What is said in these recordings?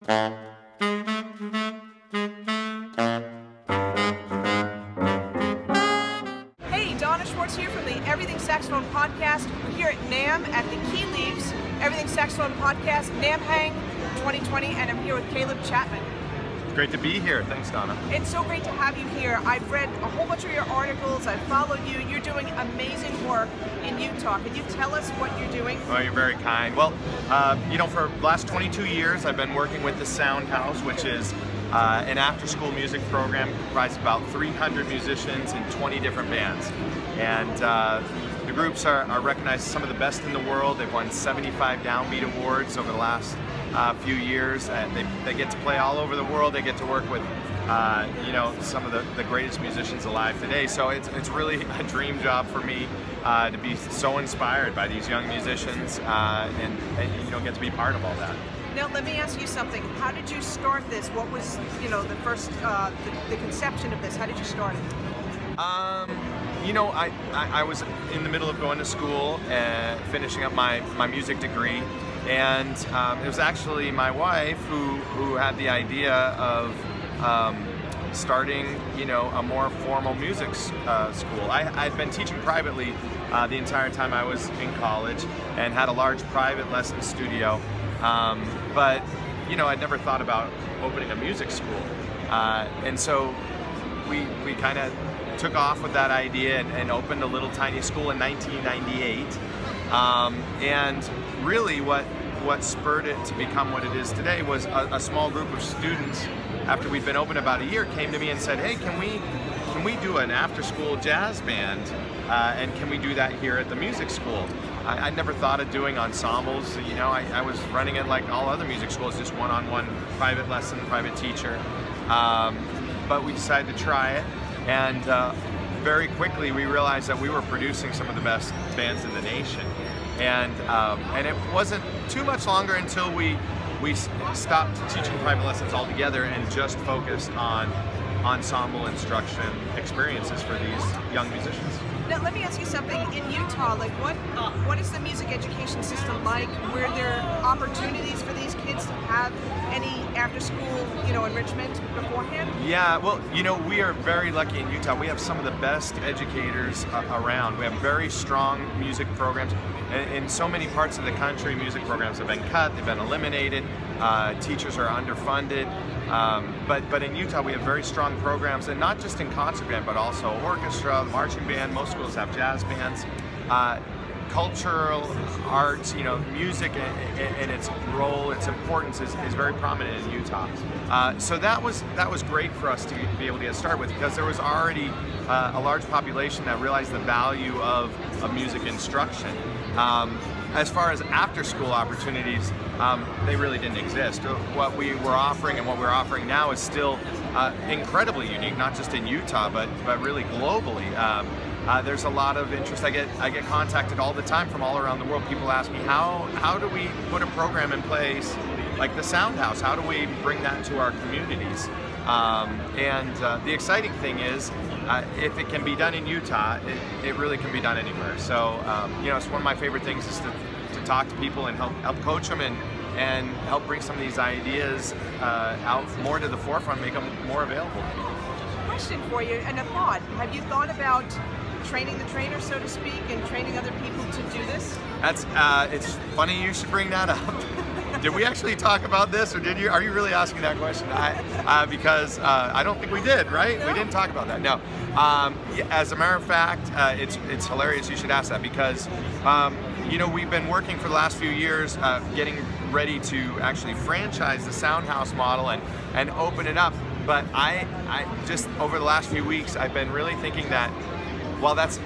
Hey, Donna Schwartz here from the Everything Saxophone Podcast. We're here at NAMM at the Key Leaves Everything Saxophone Podcast, NAMM Hang 2020, and I'm here with Caleb Chapman. Great to be here. Thanks, Donna. It's so great to have you here. I've read a whole bunch of your articles. I've followed you. You're doing amazing work in Utah. Can you tell us what you're doing? Well, you're very kind. Well, for the last 22 years, I've been working with the Soundhouse, which is an after-school music program comprised of about 300 musicians in 20 different bands. And the groups are recognized as some of the best in the world. They've won 75 Downbeat Awards over the last few years. They get to play all over the world. They get to work with some of the greatest musicians alive today. So it's really a dream job for me to be so inspired by these young musicians and get to be part of all that. Now, let me ask you something. How did you start this? What was, the first, the conception of this? How did you start it? I was in the middle of going to school and finishing up my music degree, and it was actually my wife who had the idea of starting, a more formal music school. I'd been teaching privately the entire time I was in college and had a large private lesson studio. But I'd never thought about opening a music school. And so we kind of took off with that idea and opened a little tiny school in 1998. And really what spurred it to become what it is today was a small group of students, after we'd been open about a year, came to me and said, hey, can we do an after-school jazz band? And can we do that here at the music school? I never thought of doing ensembles. I was running it like all other music schools, just one-on-one private lesson, private teacher. But we decided to try it, and very quickly we realized that we were producing some of the best bands in the nation. And it wasn't too much longer until we stopped teaching private lessons altogether and just focused on ensemble instruction experiences for these young musicians. Now, let me ask you something. In Utah, what is the music education system like? Were there opportunities for these kids to have any after-school, enrichment beforehand? Yeah, well, we are very lucky in Utah. We have some of the best educators around. We have very strong music programs. In so many parts of the country, music programs have been cut, they've been eliminated, teachers are underfunded. But in Utah, we have very strong programs, and not just in concert band, but also orchestra, marching band. Most schools have jazz bands. Cultural arts, music and its role, its importance is very prominent in Utah. So that was great for us to be able to get started with, because there was already a large population that realized the value of music instruction. As far as after-school opportunities, they really didn't exist. What we were offering and what we're offering now is still incredibly unique, not just in Utah, but really globally. There's a lot of interest. I get contacted all the time from all around the world. People ask me, how do we put a program in place like the Soundhouse? How do we bring that to our communities? And the exciting thing is, if it can be done in Utah, it really can be done anywhere. So, it's one of my favorite things is to talk to people and help coach them and help bring some of these ideas out more to the forefront, make them more available to people. Question for you, and a thought. Have you thought about training the trainer, so to speak, and training other people to do this? It's funny you should bring that up. Did we actually talk about this, or did you? Are you really asking that question? Because I don't think we did, right? No. We didn't talk about that. No. As a matter of fact, it's hilarious you should ask that, because we've been working for the last few years getting ready to actually franchise the Soundhouse model and open it up. But I just over the last few weeks, I've been really thinking that, well, that's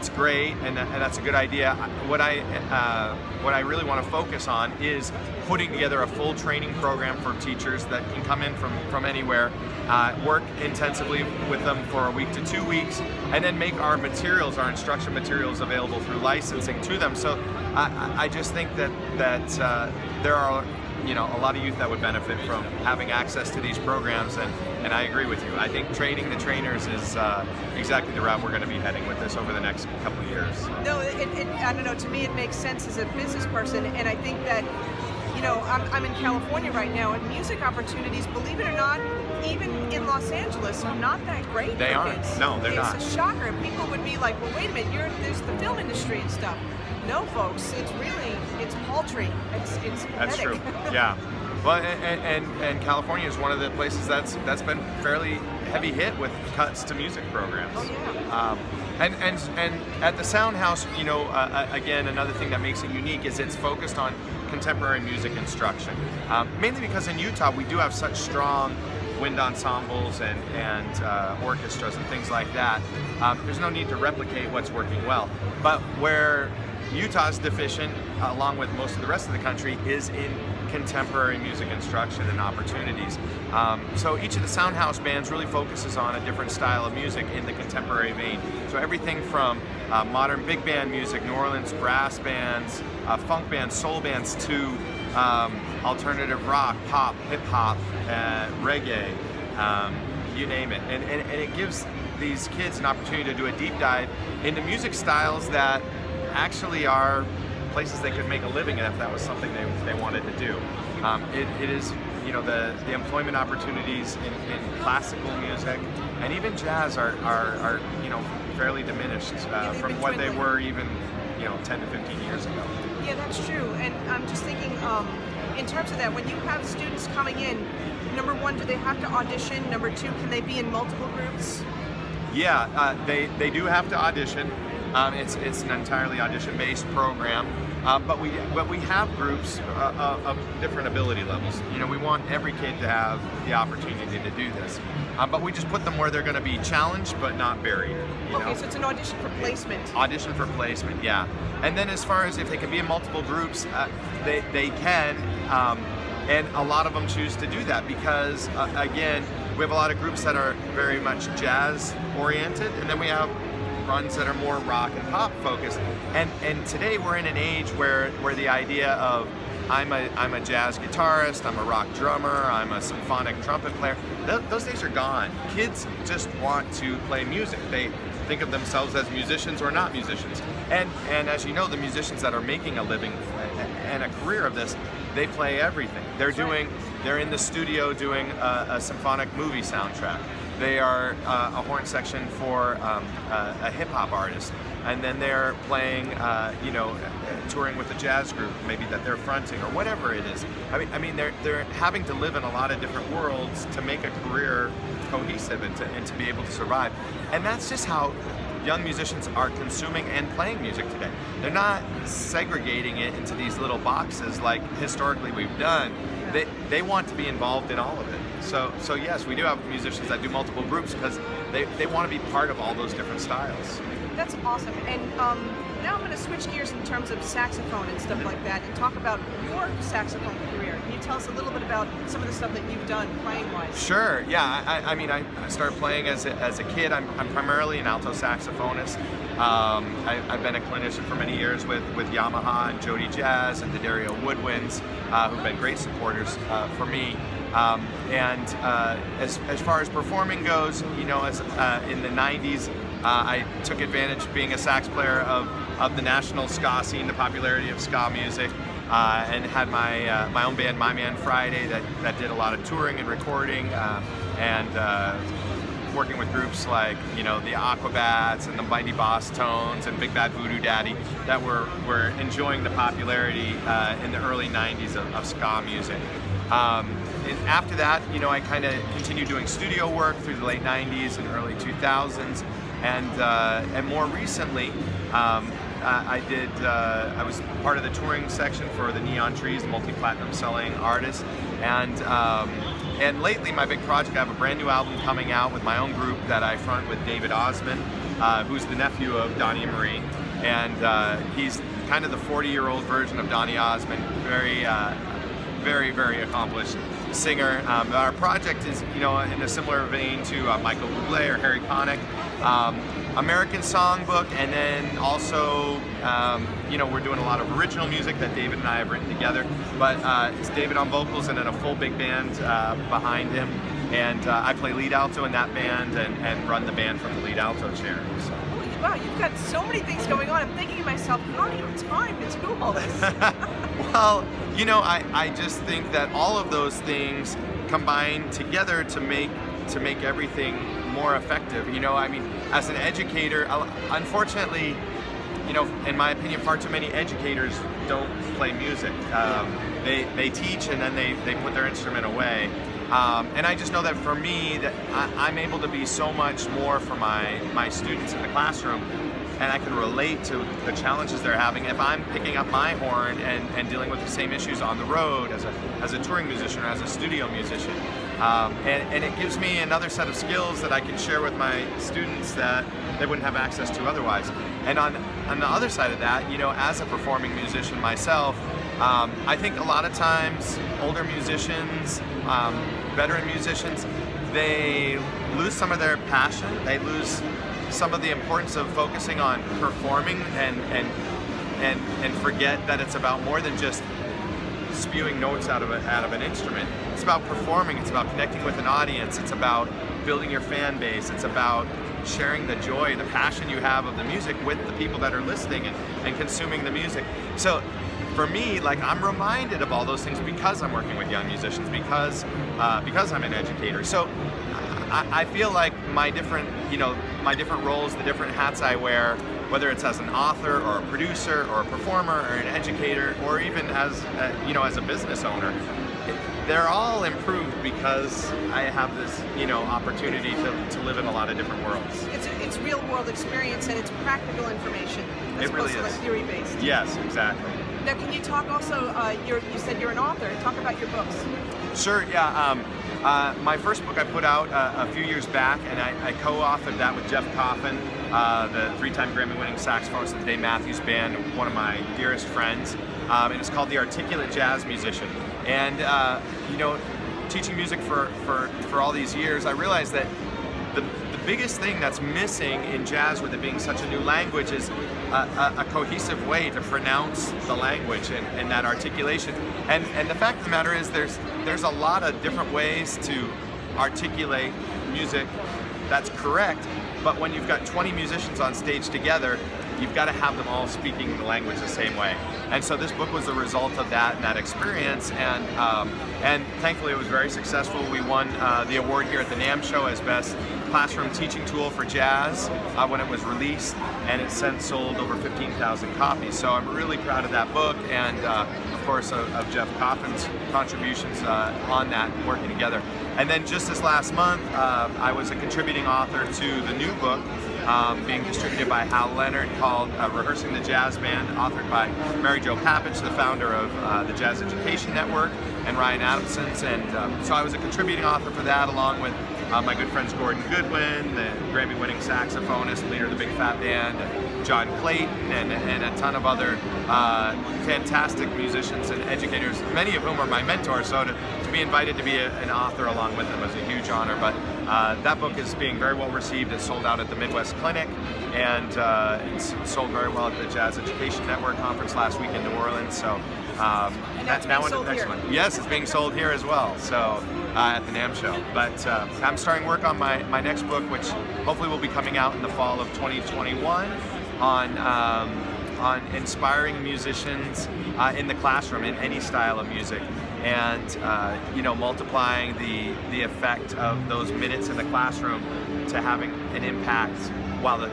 great and that's a good idea. What I really want to focus on is putting together a full training program for teachers that can come in from anywhere, work intensively with them for a week to 2 weeks, and then make our instruction materials available through licensing to them. So I just think that there are a lot of youth that would benefit from having access to these programs, and I agree with you. I think training the trainers is exactly the route we're going to be heading with this over the next couple of years. No, I don't know. To me, it makes sense as a business person, and I think that I'm in California right now, and music opportunities, believe it or not, even in Los Angeles, are not that great. They for aren't. kids. No, they're not. It's a shocker. People would be like, well, wait a minute, there's the film industry and stuff. No, folks, it's paltry. It's pathetic. That's true. Yeah. Well, and California is one of the places that's been fairly heavy hit with cuts to music programs. Oh yeah. And at the Soundhouse, again, another thing that makes it unique is it's focused on contemporary music instruction. Mainly because in Utah we do have such strong wind ensembles and orchestras and things like that. There's no need to replicate what's working well. But where Utah's deficient, along with most of the rest of the country, is in contemporary music instruction and opportunities. So each of the Soundhouse bands really focuses on a different style of music in the contemporary vein. So everything from modern big band music, New Orleans brass bands, funk bands, soul bands, to alternative rock, pop, hip hop, reggae, you name it. And it gives these kids an opportunity to do a deep dive into music styles that actually are places they could make a living in if that was something they wanted to do. It is, the employment opportunities in classical music and even jazz are fairly diminished from what they were even 10 to 15 years ago. Yeah, that's true. And I'm just thinking, in terms of that, when you have students coming in, number one, do they have to audition? Number two, can they be in multiple groups? Yeah, they do have to audition. It's an entirely audition-based program, but we have groups of different ability levels. We want every kid to have the opportunity to do this, but we just put them where they're going to be challenged but not buried. Okay, so it's an audition for placement. Audition for placement, yeah. And then as far as if they can be in multiple groups, they can, and a lot of them choose to do that because, again, we have a lot of groups that are very much jazz-oriented, and then we have runs that are more rock and pop focused, and today we're in an age where the idea of I'm a jazz guitarist, I'm a rock drummer, I'm a symphonic trumpet player, those days are gone. Kids just want to play music. They think of themselves as musicians or not musicians, and as you know, the musicians that are making a living and a career of this, they play everything. They're in the studio doing a symphonic movie soundtrack. They are a horn section for a hip hop artist, and then they're playing, touring with a jazz group, maybe that they're fronting or whatever it is. I mean, they're having to live in a lot of different worlds to make a career cohesive and to be able to survive. And that's just how young musicians are consuming and playing music today. They're not segregating it into these little boxes like historically we've done. They want to be involved in all of it. So yes, we do have musicians that do multiple groups because they want to be part of all those different styles. That's awesome. And now I'm going to switch gears in terms of saxophone and stuff like that and talk about your saxophone career. Can you tell us a little bit about some of the stuff that you've done playing-wise? Sure, yeah. I started playing as a kid. I'm primarily an alto saxophonist. I've been a clinician for many years with Yamaha and Jody Jazz and the Dario Woodwinds, who've been great supporters for me. As far as performing goes, as in the 90s, I took advantage of being a sax player of the national ska scene, the popularity of ska music, and had my own band, My Man Friday, that did a lot of touring and recording, and working with groups like the Aquabats and the Mighty Boss Tones and Big Bad Voodoo Daddy that were enjoying the popularity in the early 90s of ska music. And after that, I kind of continued doing studio work through the late 90s and early 2000s, and more recently, I was part of the touring section for the Neon Trees, multi-platinum selling artist, and lately my big project, I have a brand new album coming out with my own group that I front with David Osmond, who's the nephew of Donnie and Marie, and he's kind of the 40-year-old version of Donnie Osmond, very, very accomplished singer. Our project is, in a similar vein to Michael Bublé or Harry Connick, American Songbook, and then also, we're doing a lot of original music that David and I have written together. But it's David on vocals and then a full big band behind him, and I play lead alto in that band and run the band from the lead alto chair. So. Wow, you've got so many things going on. I'm thinking to myself, how do you have time to do all this? Well, I just think that all of those things combine together to make everything more effective. I mean, as an educator, unfortunately, in my opinion, far too many educators don't play music. They teach and then they put their instrument away. And I just know that for me, that I'm able to be so much more for my students in the classroom, and I can relate to the challenges they're having if I'm picking up my horn and dealing with the same issues on the road as a touring musician or as a studio musician. And it gives me another set of skills that I can share with my students that they wouldn't have access to otherwise. And on the other side of that, as a performing musician myself, I think a lot of times older musicians, veteran musicians, they lose some of their passion. They lose some of the importance of focusing on performing and forget that it's about more than just spewing notes out of an instrument. It's about performing. It's about connecting with an audience. It's about building your fan base. It's about sharing the joy, the passion you have of the music with the people that are listening and consuming the music. So for me, I'm reminded of all those things because I'm working with young musicians, because I'm an educator. So I feel like my different roles, the different hats I wear, whether it's as an author or a producer or a performer or an educator or even as a business owner, they're all improved because I have this opportunity to live in a lot of different worlds. It's real world experience and it's practical information. It really is. Theory based. Yes, exactly. Now, can you talk also? You said you're an author. Talk about your books. Sure. Yeah. My first book I put out a few years back, and I co-authored that with Jeff Coffin, the 3-time Grammy-winning saxophonist of the Dave Matthews Band, one of my dearest friends. And it's called The Articulate Jazz Musician. And teaching music for all these years, I realized that the biggest thing that's missing in jazz, with it being such a new language, is a cohesive way to pronounce the language and that articulation. And the fact of the matter is there's a lot of different ways to articulate music that's correct, but when you've got 20 musicians on stage together, you've got to have them all speaking the language the same way. And so this book was the result of that and that experience, and thankfully it was very successful. We won the award here at the NAMM Show as Best Classroom Teaching Tool for Jazz when it was released, and it's since sold over 15,000 copies. So I'm really proud of that book, and of course of Jeff Coffin's contributions on that, working together. And then just this last month, I was a contributing author to the new book being distributed by Hal Leonard, called Rehearsing the Jazz Band, authored by Mary Jo Papich, the founder of the Jazz Education Network, and Ryan Adamson's. And so I was a contributing author for that, along with my good friends Gordon Goodwin, the Grammy-winning saxophonist, leader of the Big Fat Band, and John Clayton, and a ton of other fantastic musicians and educators, many of whom are my mentors. So to be invited to be an author along with them was a huge honor. But that book is being very well received. It's sold out at the Midwest Clinic, and it's sold very well at the Jazz Education Network conference last week in New Orleans. So now into the next one. Yes, it's being sold here as well. So at the NAMM Show. But I'm starting work on my next book, which hopefully will be coming out in the fall of 2021, on inspiring musicians in the classroom in any style of music, and multiplying the effect of those minutes in the classroom to having an impact while a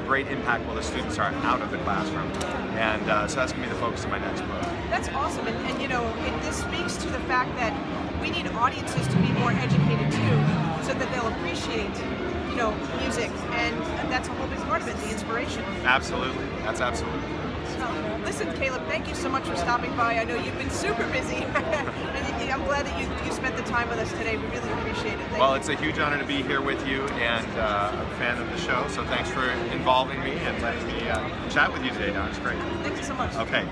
great impact while the students are out of the classroom. And so that's going to be the focus of my next book. That's awesome, and this speaks to the fact that we need audiences to be more educated too, so that they'll appreciate music, and that's a whole big part of it, the inspiration. Absolutely. That's absolutely. So, listen, Caleb, thank you so much for stopping by. I know you've been super busy, and I'm glad that you spent the time with us today. We really appreciate it. Well, it's a huge honor to be here with you, and I'm a fan of the show, so thanks for involving me and letting me chat with you today, Don. It's great. Thank you so much. Okay.